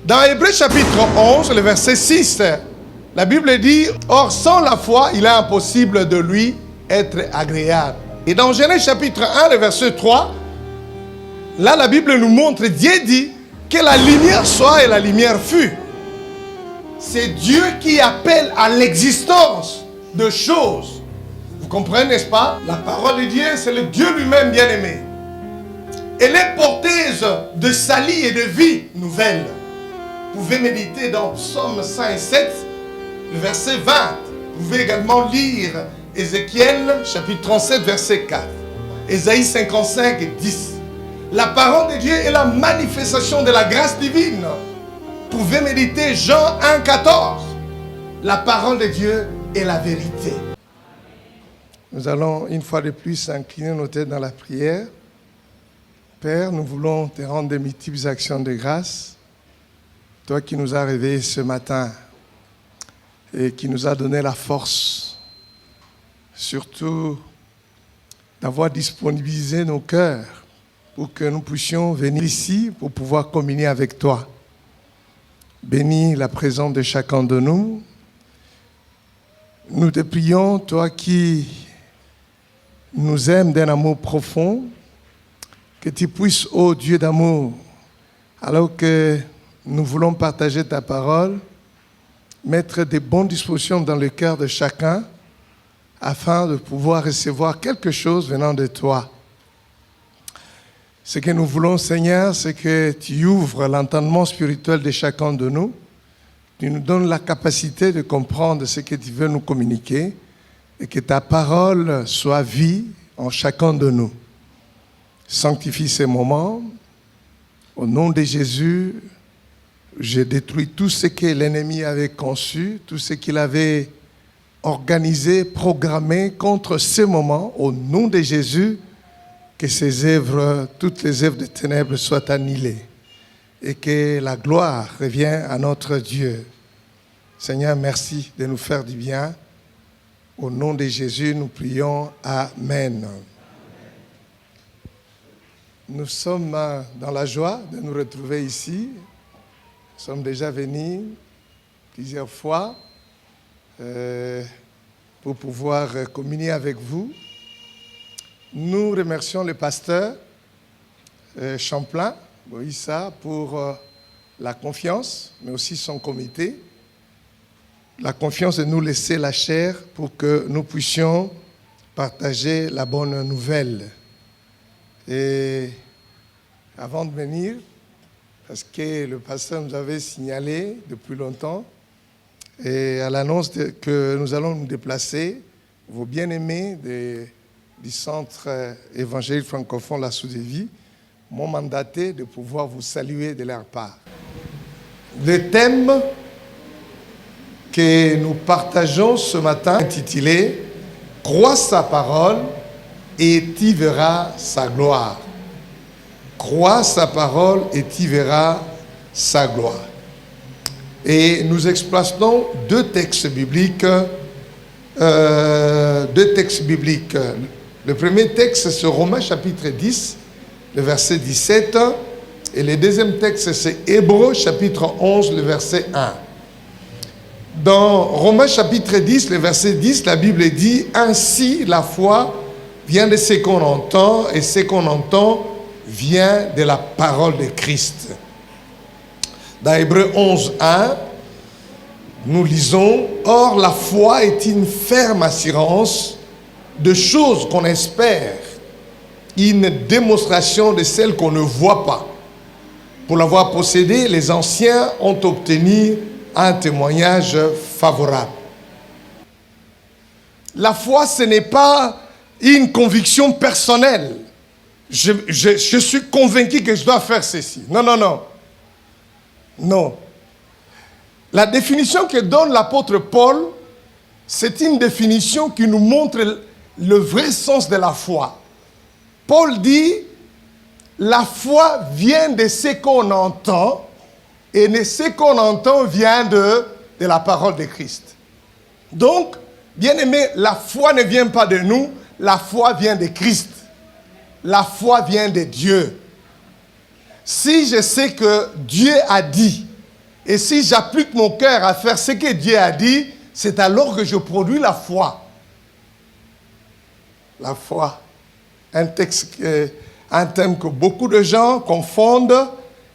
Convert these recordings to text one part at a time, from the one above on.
Dans Hébreux chapitre 11, le verset 6, la Bible dit « Or, sans la foi, il est impossible de lui être agréable. » Et dans Genèse chapitre 1, le verset 3, là, la Bible nous montre, Dieu dit que la lumière soit et la lumière fut. C'est Dieu qui appelle à l'existence de choses. Vous comprenez, n'est-ce pas? La parole de Dieu, c'est le Dieu lui-même bien-aimé. Elle est porteuse de salut et de vie nouvelle. Vous pouvez méditer dans Psaume 107, le verset 20. Vous pouvez également lire Ézéchiel, chapitre 37, verset 4. Ésaïe 55, 10. La parole de Dieu est la manifestation de la grâce divine. Vous pouvez méditer Jean 1, 14. La parole de Dieu est la vérité. Nous allons une fois de plus incliner nos têtes dans la prière. Père, nous voulons te rendre de multiples actions de grâce. Toi qui nous as réveillés ce matin et qui nous a donné la force, surtout d'avoir disponibilisé nos cœurs pour que nous puissions venir ici pour pouvoir communier avec toi. Bénis la présence de chacun de nous. Nous te prions, toi qui nous aimes d'un amour profond, que tu puisses, ô Dieu d'amour, alors que nous voulons partager ta parole, mettre des bonnes dispositions dans le cœur de chacun afin de pouvoir recevoir quelque chose venant de toi. Ce que nous voulons, Seigneur, c'est que tu ouvres l'entendement spirituel de chacun de nous. Tu nous donnes la capacité de comprendre ce que tu veux nous communiquer et que ta parole soit vie en chacun de nous. Sanctifie ces moments. Au nom de Jésus, je détruis tout ce que l'ennemi avait conçu, tout ce qu'il avait organisé, programmé contre ce moment. Au nom de Jésus, que ces œuvres, toutes les œuvres de ténèbres soient annihilées et que la gloire revienne à notre Dieu. Seigneur, merci de nous faire du bien. Au nom de Jésus, nous prions. Amen. Nous sommes dans la joie de nous retrouver ici. Nous sommes déjà venus plusieurs fois pour pouvoir communier avec vous. Nous remercions le pasteur Champlain, Boïssa, pour la confiance, mais aussi son comité. La confiance de nous laisser la chair pour que nous puissions partager la bonne nouvelle. Et avant de venir, parce que le pasteur nous avait signalé depuis longtemps, et à l'annonce que nous allons nous déplacer, vos bien-aimés du Centre évangélique francophone La Soudévie m'ont mandaté de pouvoir vous saluer de leur part. Le thème que nous partageons ce matin, intitulé « Crois sa parole et tu verras sa gloire ». Crois sa parole et tu verras sa gloire. Et nous exploitons deux textes bibliques. Le premier texte, c'est Romains chapitre 10, le verset 17. Et le deuxième texte, c'est Hébreux chapitre 11, le verset 1. Dans Romains chapitre 10, le verset 10, la Bible dit « Ainsi la foi vient de ce qu'on entend, et ce qu'on entend vient de la parole de Christ. » Dans Hébreux 11, 1, nous lisons « Or la foi est une ferme assurance de choses qu'on espère, une démonstration de celles qu'on ne voit pas. Pour l'avoir possédée, les anciens ont obtenu un témoignage favorable. » La foi, ce n'est pas une conviction personnelle. Je suis convaincu que je dois faire ceci. Non, non, non. Non. La définition que donne l'apôtre Paul, c'est une définition qui nous montre le vrai sens de la foi. Paul dit, la foi vient de ce qu'on entend, et ce qu'on entend vient de la parole de Christ. Donc, bien aimé, la foi ne vient pas de nous, la foi vient de Christ. La foi vient de Dieu. Si je sais que Dieu a dit, Et si j'applique mon cœur à faire ce que Dieu a dit, c'est alors que je produis la foi. La foi. Un thème que beaucoup de gens confondent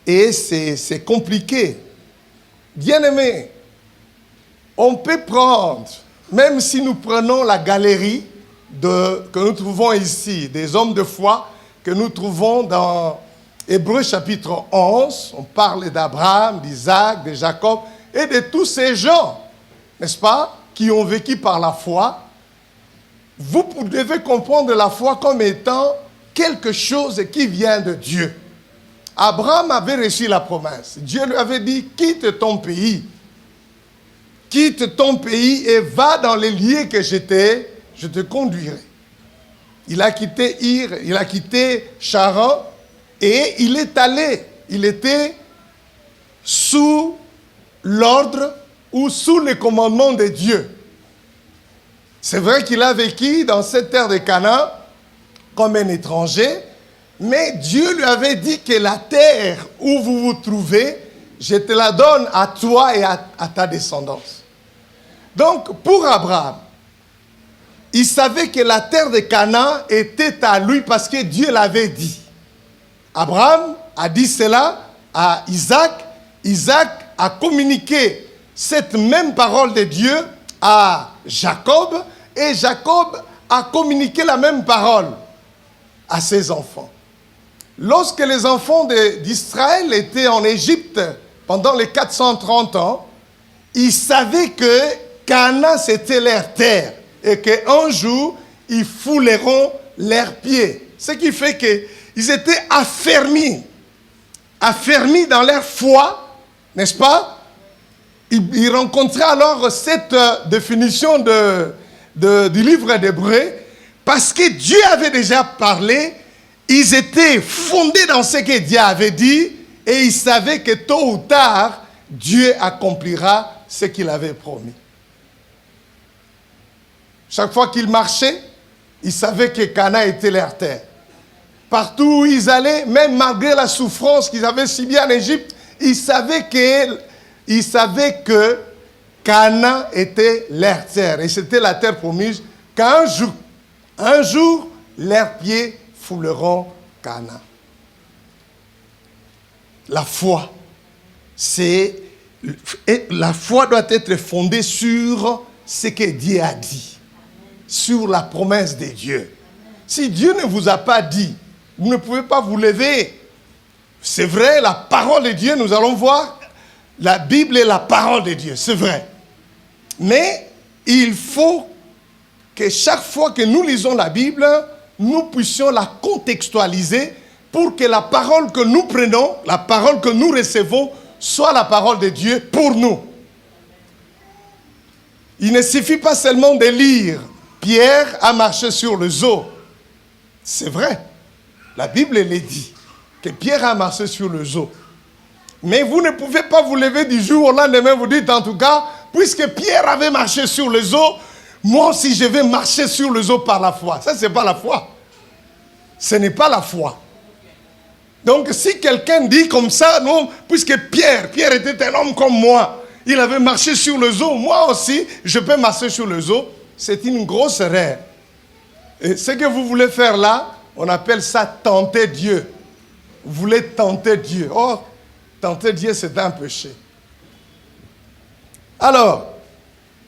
et c'est compliqué. Bien-aimés, on peut prendre, même si nous prenons la galerie que nous trouvons ici, des hommes de foi que nous trouvons dans Hébreux chapitre 11, on parle d'Abraham, d'Isaac, de Jacob et de tous ces gens, n'est-ce pas, qui ont vécu par la foi. Vous devez comprendre la foi comme étant quelque chose qui vient de Dieu. Abraham avait reçu la promesse. Dieu lui avait dit, quitte ton pays et va dans les lieux que je te conduirai. Il a quitté il a quitté Charan et il est allé. Il était sous l'ordre ou sous le commandement de Dieu. C'est vrai qu'il a vécu dans cette terre de Canaan comme un étranger, mais Dieu lui avait dit que la terre où vous vous trouvez, je te la donne à toi et à ta descendance. Donc, pour Abraham, il savait que la terre de Canaan était à lui parce que Dieu l'avait dit. Abraham a dit cela à Isaac. Isaac a communiqué cette même parole de Dieu à Jacob. Et Jacob a communiqué la même parole à ses enfants. Lorsque les enfants d'Israël étaient en Égypte pendant les 430 ans, ils savaient que Canaan c'était leur terre et qu'un jour, ils fouleront leurs pieds. Ce qui fait qu'ils étaient affermis dans leur foi, n'est-ce pas? Ils rencontraient alors cette définition du livre d'Hébreux, parce que Dieu avait déjà parlé, ils étaient fondés dans ce que Dieu avait dit, et ils savaient que tôt ou tard, Dieu accomplira ce qu'il avait promis. Chaque fois qu'ils marchaient, ils savaient que Canaan était leur terre. Partout où ils allaient, même malgré la souffrance qu'ils avaient subie en Égypte, ils savaient que Canaan était leur terre. Et c'était la terre promise qu'un jour, leurs pieds fouleront Canaan. La foi, la foi doit être fondée sur ce que Dieu a dit, sur la promesse de Dieu. Si Dieu ne vous a pas dit, vous ne pouvez pas vous lever. C'est vrai, la parole de Dieu, nous allons voir, la Bible est la parole de Dieu, c'est vrai. Mais il faut que chaque fois que nous lisons la Bible, nous puissions la contextualiser pour que la parole que nous prenons, la parole que nous recevons, soit la parole de Dieu pour nous. Il ne suffit pas seulement de lire « Pierre a marché sur les eaux ». C'est vrai, la Bible le dit, que Pierre a marché sur les eaux. Mais vous ne pouvez pas vous lever du jour au lendemain, vous dites en tout cas, puisque Pierre avait marché sur les eaux, moi aussi je vais marcher sur les eaux par la foi. Ça, ce n'est pas la foi. Ce n'est pas la foi. Donc si quelqu'un dit comme ça, non, puisque Pierre était un homme comme moi, il avait marché sur les eaux, moi aussi je peux marcher sur les eaux, c'est une grosse erreur. Et ce que vous voulez faire là, on appelle ça tenter Dieu. Vous voulez tenter Dieu. Oh, tenter Dieu, c'est un péché. Alors,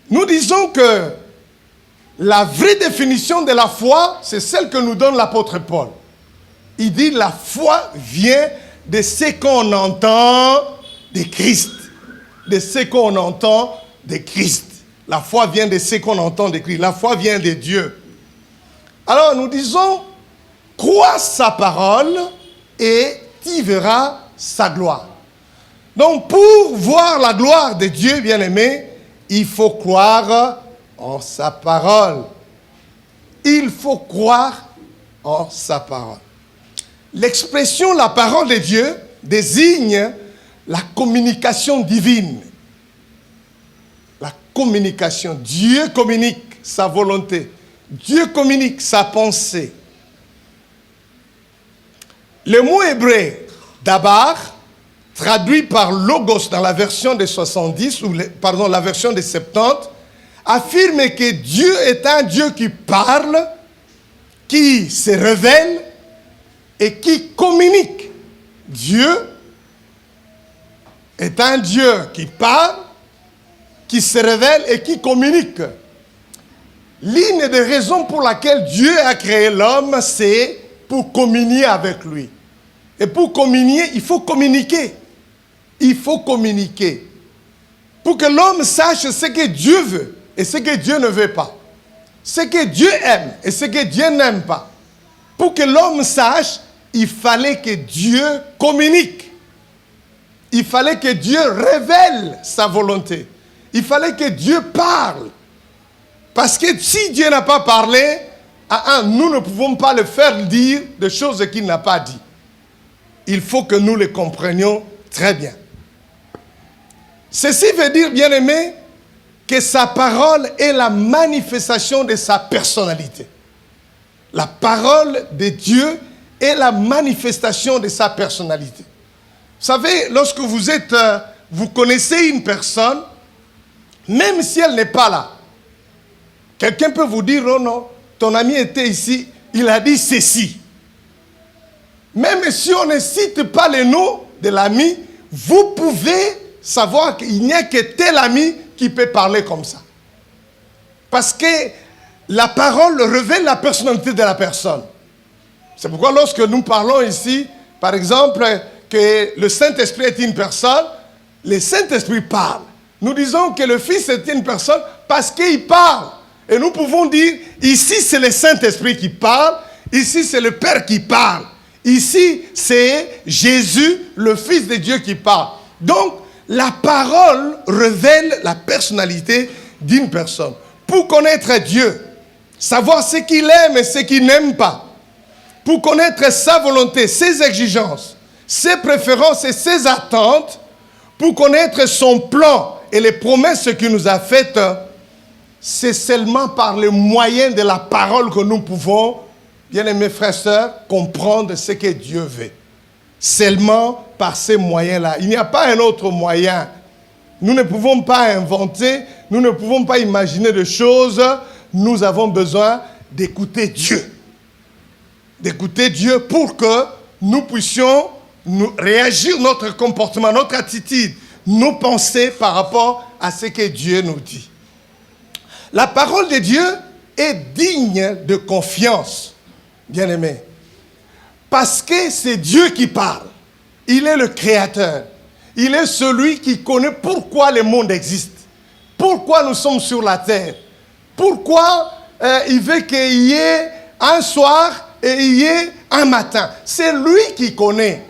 nous disons que la vraie définition de la foi, c'est celle que nous donne l'apôtre Paul. Il dit la foi vient de ce qu'on entend de Christ. De ce qu'on entend de Christ. La foi vient de ce qu'on entend de Christ. La foi vient de Dieu. Alors nous disons, crois sa parole et tu verras sa gloire. Donc pour voir la gloire de Dieu, bien-aimé, il faut croire en sa parole. Il faut croire en sa parole. L'expression la parole de Dieu désigne la communication divine. La communication. Dieu communique sa volonté. Dieu communique sa pensée. Le mot hébreu, dabar, traduit par Logos dans la version des 70, pardon, la version des 70, affirme que Dieu est un Dieu qui parle, qui se révèle et qui communique. Dieu est un Dieu qui parle, qui se révèle et qui communique. L'une des raisons pour laquelle Dieu a créé l'homme, c'est pour communier avec lui. Et pour communier, il faut communiquer. Il faut communiquer. Pour que l'homme sache ce que Dieu veut et ce que Dieu ne veut pas. Ce que Dieu aime et ce que Dieu n'aime pas. Pour que l'homme sache, il fallait que Dieu communique. Il fallait que Dieu révèle sa volonté. Il fallait que Dieu parle. Parce que si Dieu n'a pas parlé, nous ne pouvons pas le faire dire des choses qu'il n'a pas dit. Il faut que nous le comprenions très bien. Ceci veut dire, bien-aimé, que sa parole est la manifestation de sa personnalité. La parole de Dieu est la manifestation de sa personnalité. Vous savez, lorsque vous connaissez une personne, même si elle n'est pas là, quelqu'un peut vous dire, oh non, ton ami était ici, il a dit ceci. Même si on ne cite pas le nom de l'ami, vous pouvez savoir qu'il n'y a que tel ami qui peut parler comme ça. Parce que la parole révèle la personnalité de la personne. C'est pourquoi lorsque nous parlons ici, par exemple, que le Saint-Esprit est une personne, le Saint-Esprit parle. Nous disons que le Fils est une personne parce qu'il parle. Et nous pouvons dire, ici c'est le Saint-Esprit qui parle, ici c'est le Père qui parle. Ici c'est Jésus, le Fils de Dieu qui parle. Donc, la parole révèle la personnalité d'une personne. Pour connaître Dieu, savoir ce qu'il aime et ce qu'il n'aime pas, pour connaître sa volonté, ses exigences, ses préférences et ses attentes, pour connaître son plan et les promesses qu'il nous a faites, c'est seulement par le moyen de la parole que nous pouvons, bien-aimés frères et sœurs, comprendre ce que Dieu veut. Seulement par ces moyens-là. Il n'y a pas un autre moyen. Nous ne pouvons pas inventer, nous ne pouvons pas imaginer de choses. Nous avons besoin d'écouter Dieu. D'écouter Dieu pour que nous puissions réagir notre comportement, notre attitude, nos pensées par rapport à ce que Dieu nous dit. La parole de Dieu est digne de confiance, bien-aimés. Parce que c'est Dieu qui parle. Il est le créateur. Il est celui qui connaît pourquoi le monde existe. Pourquoi nous sommes sur la terre. Pourquoi il veut qu'il y ait un soir et il y ait un matin. C'est lui qui connaît.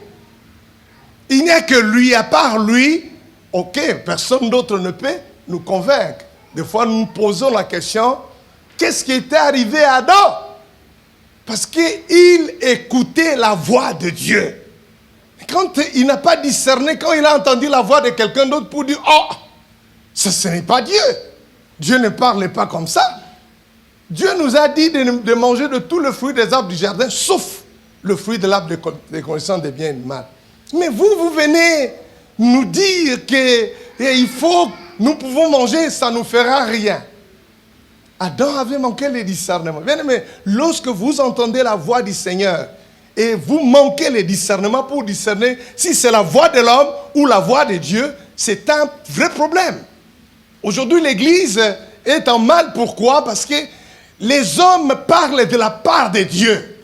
Il n'y a que lui. À part lui, ok, personne d'autre ne peut nous convaincre. Des fois, nous nous posons la question, qu'est-ce qui était arrivé à Adam? Parce qu'il écoutait la voix de Dieu. Quand il n'a pas discerné, quand il a entendu la voix de quelqu'un d'autre pour dire, oh, ce n'est pas Dieu. Dieu ne parle pas comme ça. Dieu nous a dit de manger de tout le fruit des arbres du jardin, sauf le fruit de l'arbre de connaissance des biens et du mal. Mais vous venez nous dire que nous pouvons manger, ça ne nous fera rien. Adam avait manqué le discernement. Bien aimé, lorsque vous entendez la voix du Seigneur et vous manquez le discernement pour discerner si c'est la voix de l'homme ou la voix de Dieu, c'est un vrai problème. Aujourd'hui, l'Église est en mal. Pourquoi? Parce que les hommes parlent de la part de Dieu.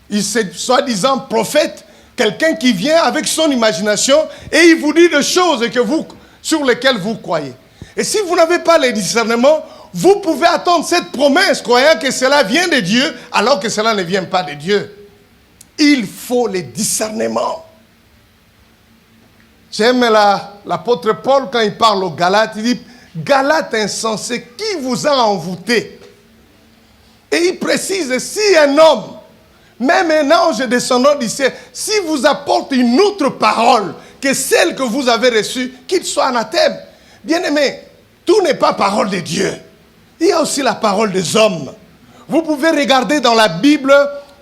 Il est soi-disant prophète, quelqu'un qui vient avec son imagination et il vous dit des choses sur lesquelles vous croyez. Et si vous n'avez pas le discernement, vous pouvez attendre cette promesse croyant que cela vient de Dieu alors que cela ne vient pas de Dieu. Il faut le discernement. J'aime l'apôtre Paul quand il parle aux Galates, il dit « Galates insensés, qui vous a envoûté ?» Et il précise, si un homme, même un ange descendant du ciel, si vous apporte une autre parole que celle que vous avez reçue, qu'il soit anathème. Bien-aimé, tout n'est pas parole de Dieu. Il y a aussi la parole des hommes. Vous pouvez regarder dans la Bible,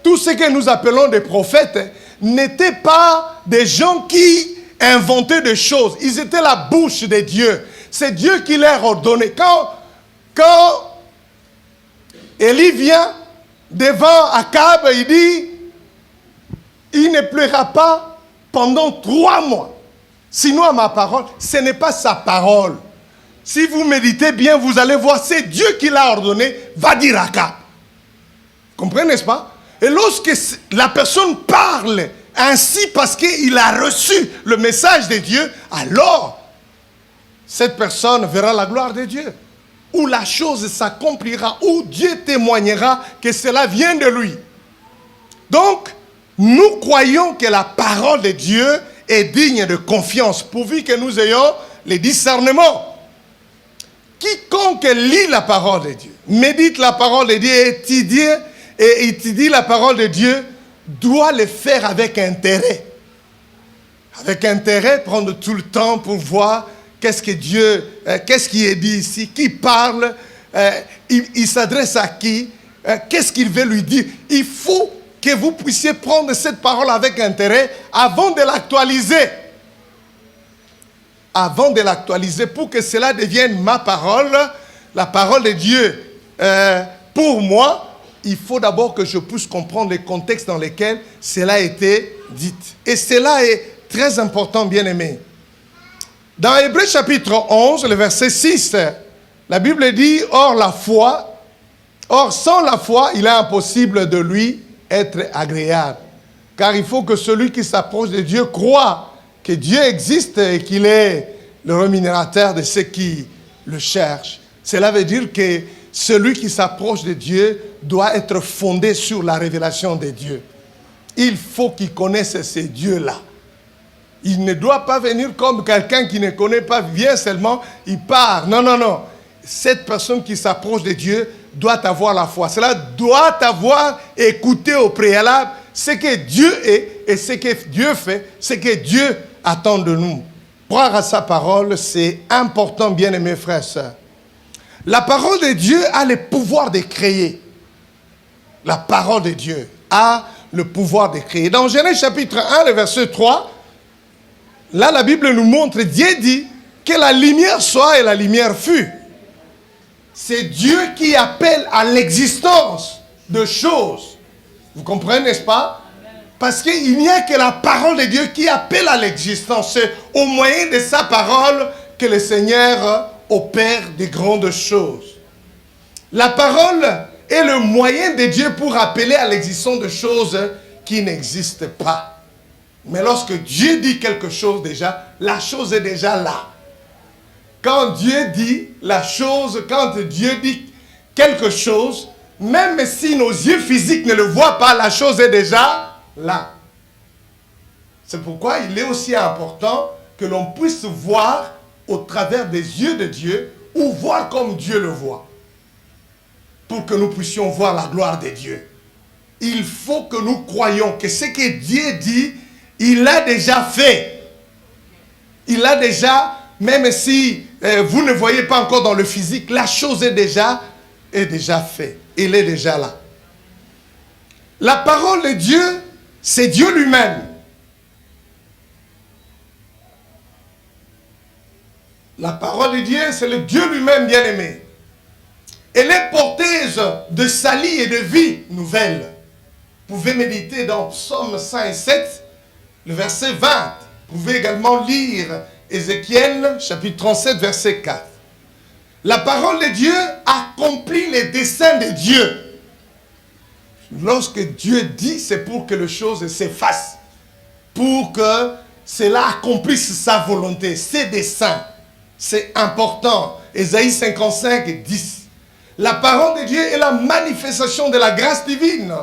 tout ce que nous appelons des prophètes n'étaient pas des gens qui inventé des choses. Ils étaient la bouche de Dieu. C'est Dieu qui leur a ordonné. Quand Élie vient devant Akab, il dit, il ne pleura pas pendant 3 mois. Sinon, à ma parole, ce n'est pas sa parole. Si vous méditez bien, vous allez voir, c'est Dieu qui l'a ordonné, va dire Akab. Comprenez, n'est-ce pas? Et lorsque la personne parle ainsi parce qu'il a reçu le message de Dieu, alors cette personne verra la gloire de Dieu. Où la chose s'accomplira, où Dieu témoignera que cela vient de lui. Donc, nous croyons que la parole de Dieu est digne de confiance, pourvu que nous ayons le discernement. Quiconque lit la parole de Dieu, médite la parole de Dieu et étudie la parole de Dieu, doit le faire avec intérêt. Avec intérêt, prendre tout le temps pour voir qu'est-ce qui est dit ici, qui parle, il s'adresse à qui, qu'est-ce qu'il veut lui dire. Il faut que vous puissiez prendre cette parole avec intérêt avant de l'actualiser. Avant de l'actualiser, pour que cela devienne ma parole, la parole de Dieu pour moi, il faut d'abord que je puisse comprendre le contexte dans lequel cela a été dit. Et cela est très important, bien-aimés. Dans Hébreux chapitre 11, le verset 6, la Bible dit, or sans la foi, il est impossible de lui être agréable. Car il faut que celui qui s'approche de Dieu croit que Dieu existe et qu'il est le rémunérateur de ceux qui le cherchent. Cela veut dire que celui qui s'approche de Dieu doit être fondé sur la révélation de Dieu. Il faut qu'il connaisse ces dieux-là. Il ne doit pas venir comme quelqu'un qui ne connaît pas, vient seulement, il part. Non, non, non. Cette personne qui s'approche de Dieu doit avoir la foi. Cela doit avoir écouté au préalable ce que Dieu est et ce que Dieu fait, ce que Dieu attend de nous. Croire à sa parole, c'est important, bien-aimés frères et sœurs. La parole de Dieu a le pouvoir de créer. La parole de Dieu a le pouvoir de créer. Dans Genèse chapitre 1, le verset 3, là la Bible nous montre, Dieu dit que la lumière soit et la lumière fut. C'est Dieu qui appelle à l'existence de choses. Vous comprenez, n'est-ce pas? Parce qu'il n'y a que la parole de Dieu qui appelle à l'existence. C'est au moyen de sa parole que le Seigneur opère de grandes choses. La parole est le moyen de Dieu pour appeler à l'existence de choses qui n'existent pas. Mais lorsque Dieu dit quelque chose déjà, la chose est déjà là. Quand Dieu dit la chose, quand Dieu dit quelque chose, même si nos yeux physiques ne le voient pas, la chose est déjà là. C'est pourquoi il est aussi important que l'on puisse voir au travers des yeux de Dieu ou voir comme Dieu le voit. Pour que nous puissions voir la gloire de Dieu. Il faut que nous croyions que ce que Dieu dit, il l'a déjà fait. Il l'a déjà, même si vous ne voyez pas encore dans le physique, la chose est déjà faite. Il est déjà là. La parole de Dieu, c'est Dieu lui-même. La parole de Dieu, c'est le Dieu lui-même bien-aimé. Elle est porteuse de salut et de vie nouvelle. Vous pouvez méditer dans Psaume 107, le verset 20. Vous pouvez également lire Ézéchiel, chapitre 37, verset 4. La parole de Dieu accomplit les desseins de Dieu. Lorsque Dieu dit, c'est pour que les choses s'effacent. Pour que cela accomplisse sa volonté, ses desseins. C'est important. Ésaïe 55, 10. La parole de Dieu est la manifestation de la grâce divine.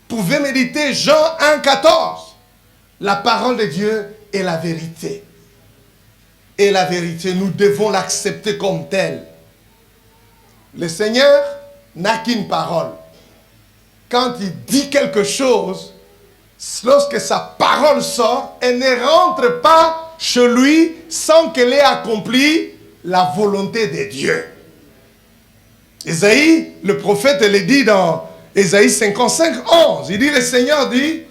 Vous pouvez méditer Jean 1, 14. La parole de Dieu est la vérité. Et la vérité, nous devons l'accepter comme telle. Le Seigneur n'a qu'une parole. Quand il dit quelque chose, lorsque sa parole sort, elle ne rentre pas chez lui sans qu'elle ait accompli la volonté de Dieu. Ésaïe, le prophète, le dit dans Ésaïe 55, 11. Il dit, le Seigneur dit,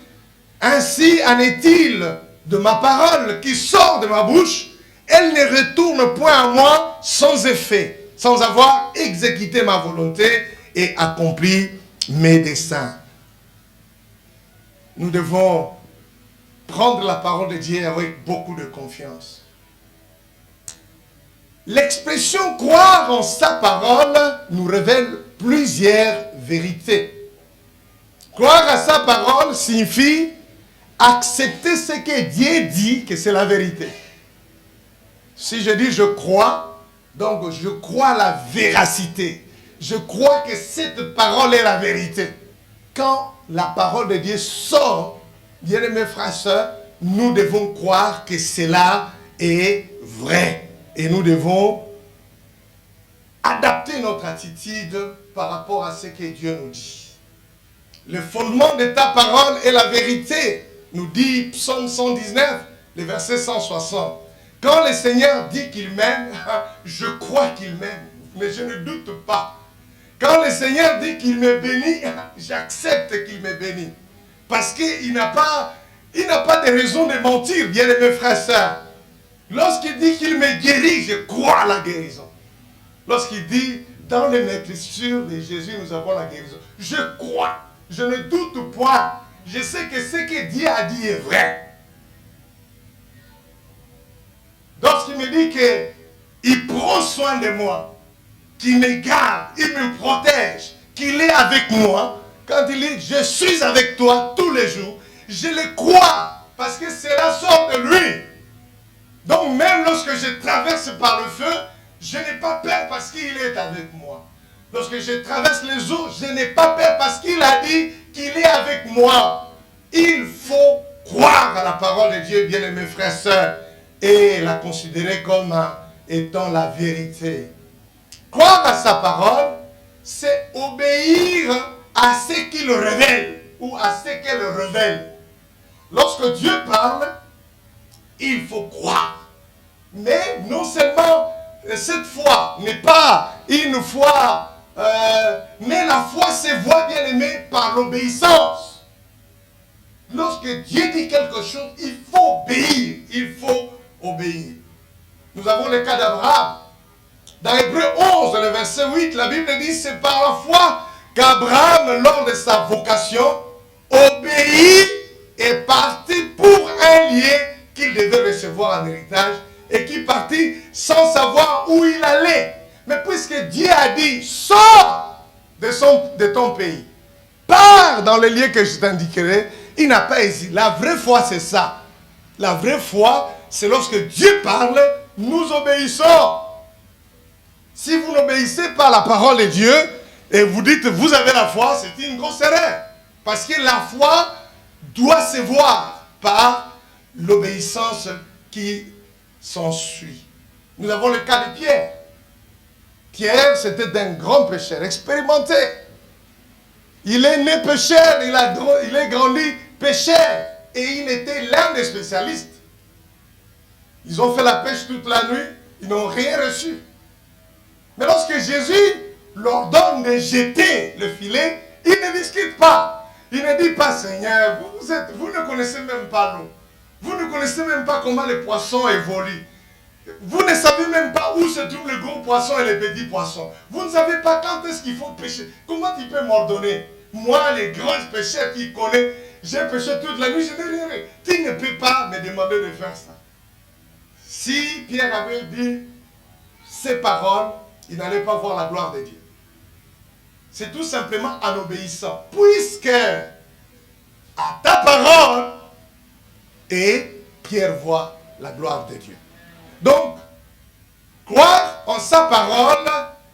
ainsi en est-il de ma parole qui sort de ma bouche, elle ne retourne point à moi sans effet, sans avoir exécuté ma volonté et accompli mes desseins. Nous devons prendre la parole de Dieu avec beaucoup de confiance. L'expression croire en sa parole nous révèle plusieurs vérités. Croire à sa parole signifie accepter ce que Dieu dit que c'est la vérité. Si je dis je crois, donc je crois à la véracité. Je crois que cette parole est la vérité. Quand la parole de Dieu sort, bien-aimés frères et sœurs, nous devons croire que cela est vrai. Et nous devons adapter notre attitude par rapport à ce que Dieu nous dit. Le fondement de ta parole est la vérité, nous dit Psaume 119, le verset 160. Quand le Seigneur dit qu'il m'aime, je crois qu'il m'aime, mais je ne doute pas. Quand le Seigneur dit qu'il me bénit, j'accepte qu'il me bénit. Parce qu'il n'a pas de raison de mentir, bien aimés frères et sœurs. Lorsqu'il dit qu'il me guérit, je crois à la guérison. Lorsqu'il dit, dans les maîtrisures de Jésus, nous avons la guérison. Je crois, je ne doute point. Je sais que ce que Dieu a dit est vrai. Lorsqu'il me dit qu'il prend soin de moi, qu'il me garde, il me protège, qu'il est avec moi, quand il dit, je suis avec toi tous les jours, je le crois, parce que cela sort de lui. Donc même lorsque je traverse par le feu, je n'ai pas peur parce qu'il est avec moi. Lorsque je traverse les eaux, je n'ai pas peur parce qu'il a dit qu'il est avec moi. Il faut croire à la parole de Dieu, bien-aimés frères et sœurs, et la considérer comme étant la vérité. Croire à sa parole, c'est obéir à ce qu'il révèle ou à ce qu'elle révèle. Lorsque Dieu parle, il faut croire. Mais non seulement cette foi n'est pas une foi, mais la foi se voit bien aimée par l'obéissance. Lorsque Dieu dit quelque chose, il faut obéir. Il faut obéir. Nous avons le cas d'Abraham. Dans Hébreux 11, le verset 8, la Bible dit, c'est par la foi qu'Abraham, lors de sa vocation, obéit et partit pour un lieu qu'il devait recevoir en héritage et qui partit sans savoir où il allait. Mais puisque Dieu a dit, sors de ton pays, pars dans le lieu que je t'indiquerai, il n'a pas hésité. La vraie foi, c'est ça. La vraie foi, c'est lorsque Dieu parle, nous obéissons. Si vous n'obéissez pas à la parole de Dieu et vous dites vous avez la foi, c'est une grosse erreur. Parce que la foi doit se voir par l'obéissance qui s'ensuit. Nous avons le cas de Pierre. Pierre, c'était un grand pécheur, expérimenté. Il est né pécheur, il est grandi pécheur. Et il était l'un des spécialistes. Ils ont fait la pêche toute la nuit, ils n'ont rien reçu. Mais lorsque Jésus leur donne de jeter le filet, ils ne discutent pas. Il ne dit pas, Seigneur, vous ne connaissez même pas l'eau. Vous ne connaissez même pas comment les poissons évoluent. Vous ne savez même pas où se trouvent les gros poissons et les petits poissons. Vous ne savez pas quand est-ce qu'il faut pêcher. Comment tu peux m'ordonner? Moi, les grands pêcheurs qui connaissent, j'ai pêché toute la nuit, je n'ai rien. Tu ne peux pas me demander de faire ça. Si Pierre avait dit ces paroles, il n'allait pas voir la gloire de Dieu. C'est tout simplement en obéissant. Puisque à ta parole, et Pierre voit la gloire de Dieu. Donc, croire en sa parole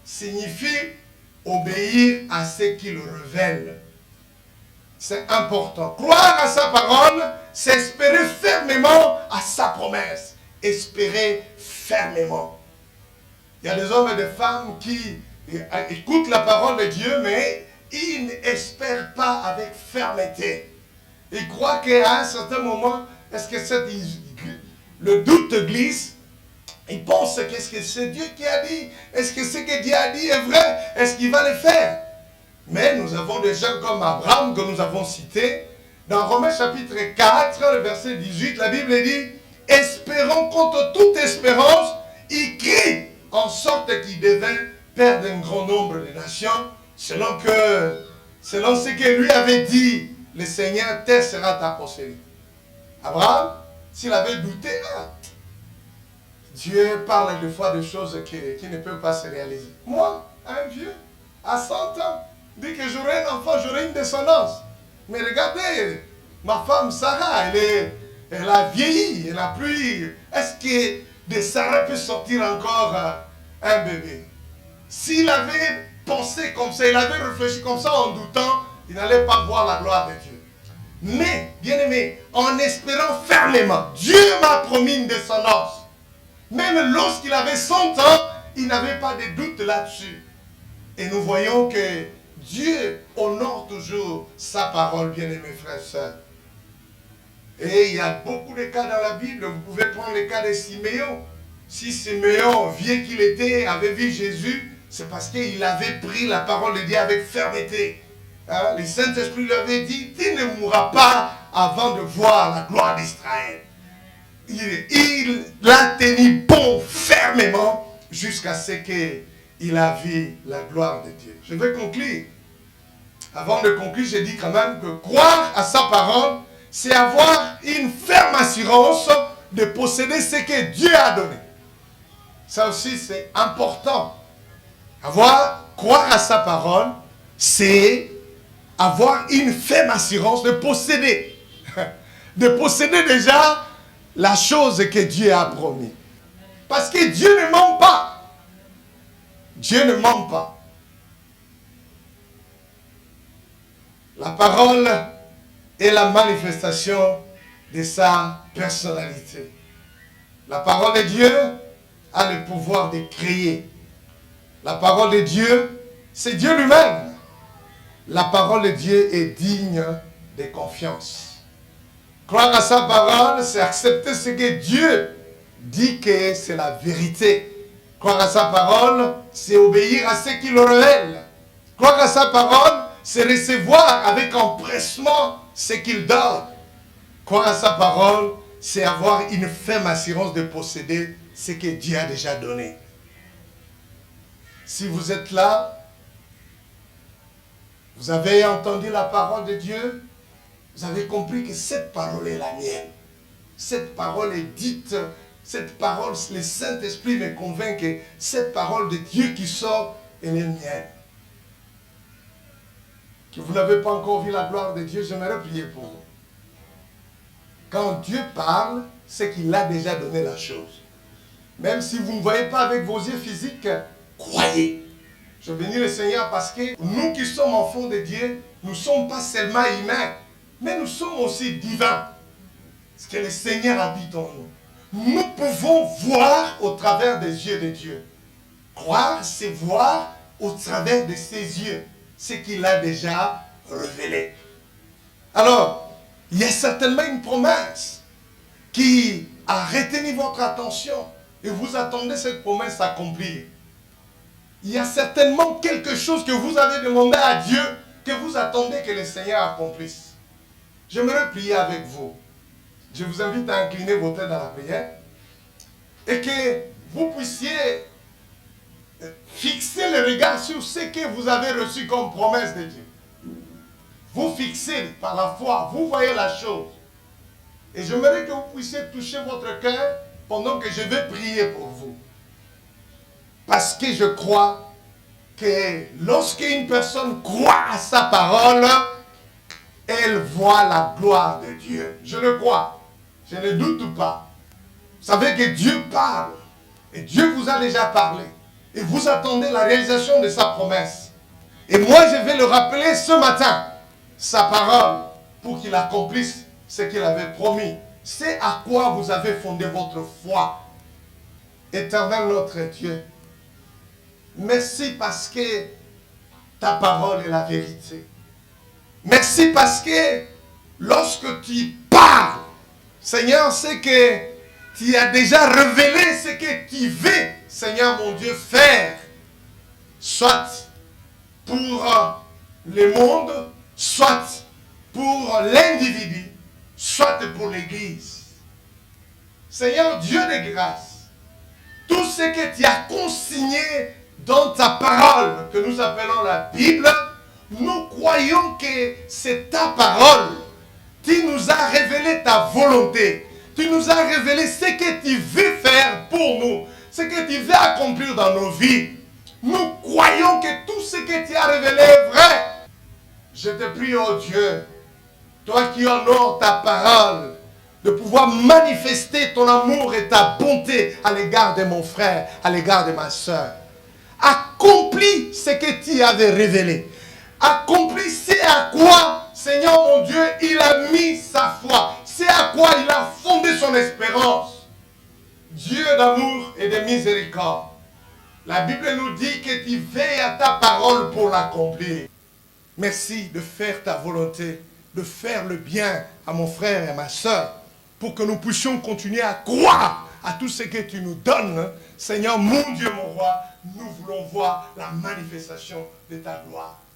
signifie obéir à ce qu'il révèle. C'est important. Croire à sa parole, c'est espérer fermement à sa promesse. Espérer fermement. Il y a des hommes et des femmes qui écoutent la parole de Dieu, mais ils n'espèrent pas avec fermeté. Ils croient qu'à un certain moment, est-ce que le doute glisse? Ils pensent qu'est-ce que c'est Dieu qui a dit? Est-ce que ce que Dieu a dit est vrai? Est-ce qu'il va le faire? Mais nous avons des gens comme Abraham que nous avons cité. Dans Romains chapitre 4, le verset 18, la Bible dit, espérons contre toute espérance, il crie en sorte qu'il devint père d'un grand nombre de nations, selon ce que lui avait dit, le Seigneur, terre sera ta postérité. Abraham, s'il avait douté, Dieu parle des fois de choses qui ne peuvent pas se réaliser. Moi, un vieux, à 100 ans, dit que j'aurai un enfant, j'aurai une descendance. Mais regardez, ma femme Sarah, elle a vieilli, elle n'a plus... Est-ce que de Sarah peut sortir encore un bébé? S'il avait pensé comme ça, il avait réfléchi comme ça en doutant, il n'allait pas voir la gloire de Dieu. Mais, bien aimé, en espérant fermement, Dieu m'a promis une descendance. Même lorsqu'il avait 100 ans, il n'avait pas de doute là-dessus. Et nous voyons que Dieu honore toujours sa parole, bien-aimés frères et sœurs. Et il y a beaucoup de cas dans la Bible. Vous pouvez prendre le cas de Siméon. Si Siméon, vieux qu'il était, avait vu Jésus, c'est parce qu'il avait pris la parole de Dieu avec fermeté. Hein? Le Saint-Esprit lui avait dit, tu ne mourras pas avant de voir la gloire d'Israël. Il l'a tenu bon fermement jusqu'à ce qu'il a vu la gloire de Dieu. Je vais conclure. Avant de conclure, je dis quand même que croire à sa parole, c'est avoir une ferme assurance de posséder ce que Dieu a donné. Ça aussi, c'est important. Croire à sa parole, c'est avoir une ferme assurance de posséder. De posséder déjà la chose que Dieu a promis. Parce que Dieu ne ment pas. Dieu ne ment pas. La parole est la manifestation de sa personnalité. La parole de Dieu a le pouvoir de créer. La parole de Dieu, c'est Dieu lui-même. La parole de Dieu est digne de confiance. Croire à sa parole, c'est accepter ce que Dieu dit que c'est la vérité. Croire à sa parole, c'est obéir à ce qu'il révèle. Croire à sa parole, c'est recevoir avec empressement ce qu'il donne. Croire à sa parole, c'est avoir une ferme assurance de posséder ce que Dieu a déjà donné. Si vous êtes là, vous avez entendu la parole de Dieu, vous avez compris que cette parole est la mienne. Cette parole est dite, cette parole, le Saint-Esprit me convainc que cette parole de Dieu qui sort, elle est mienne. Que vous n'avez pas encore vu la gloire de Dieu, j'aimerais prier pour vous. Quand Dieu parle, c'est qu'il a déjà donné la chose. Même si vous ne voyez pas avec vos yeux physiques, croyez. Je bénis le Seigneur parce que nous qui sommes enfants de Dieu, nous ne sommes pas seulement humains, mais nous sommes aussi divins. Parce que le Seigneur habite en nous. Nous pouvons voir au travers des yeux de Dieu. Croire, c'est voir au travers de ses yeux ce qu'il a déjà révélé. Alors, il y a certainement une promesse qui a retenu votre attention et vous attendez cette promesse accomplir. Il y a certainement quelque chose que vous avez demandé à Dieu que vous attendez que le Seigneur accomplisse. J'aimerais prier avec vous. Je vous invite à incliner vos têtes dans la prière et que vous puissiez fixer le regard sur ce que vous avez reçu comme promesse de Dieu. Vous fixez par la foi, vous voyez la chose. Et j'aimerais que vous puissiez toucher votre cœur pendant que je vais prier pour vous. Parce que je crois que lorsqu'une personne croit à sa parole, elle voit la gloire de Dieu. Je le crois. Je ne doute pas. Vous savez que Dieu parle. Et Dieu vous a déjà parlé. Et vous attendez la réalisation de sa promesse. Et moi, je vais le rappeler ce matin. Sa parole. Pour qu'il accomplisse ce qu'il avait promis. C'est à quoi vous avez fondé votre foi. Éternel notre Dieu. Merci parce que ta parole est la vérité. Merci parce que lorsque tu parles, Seigneur, c'est que tu as déjà révélé ce que tu veux, Seigneur mon Dieu, faire. Soit pour le monde, soit pour l'individu, soit pour l'Église. Seigneur Dieu de grâce, tout ce que tu as consigné dans ta parole, que nous appelons la Bible, nous croyons que c'est ta parole. Tu nous as révélé ta volonté. Tu nous as révélé ce que tu veux faire pour nous, ce que tu veux accomplir dans nos vies. Nous croyons que tout ce que tu as révélé est vrai. Je te prie, oh Dieu, toi qui honores ta parole, de pouvoir manifester ton amour et ta bonté à l'égard de mon frère, à l'égard de ma soeur. Accomplis ce que tu avais révélé. Accomplis ce à quoi, Seigneur mon Dieu, il a mis sa foi. C'est à quoi il a fondé son espérance. Dieu d'amour et de miséricorde. La Bible nous dit que tu veilles à ta parole pour l'accomplir. Merci de faire ta volonté, de faire le bien à mon frère et à ma soeur, pour que nous puissions continuer à croire à tout ce que tu nous donnes. Seigneur, mon Dieu, mon roi, nous voulons voir la manifestation de ta gloire.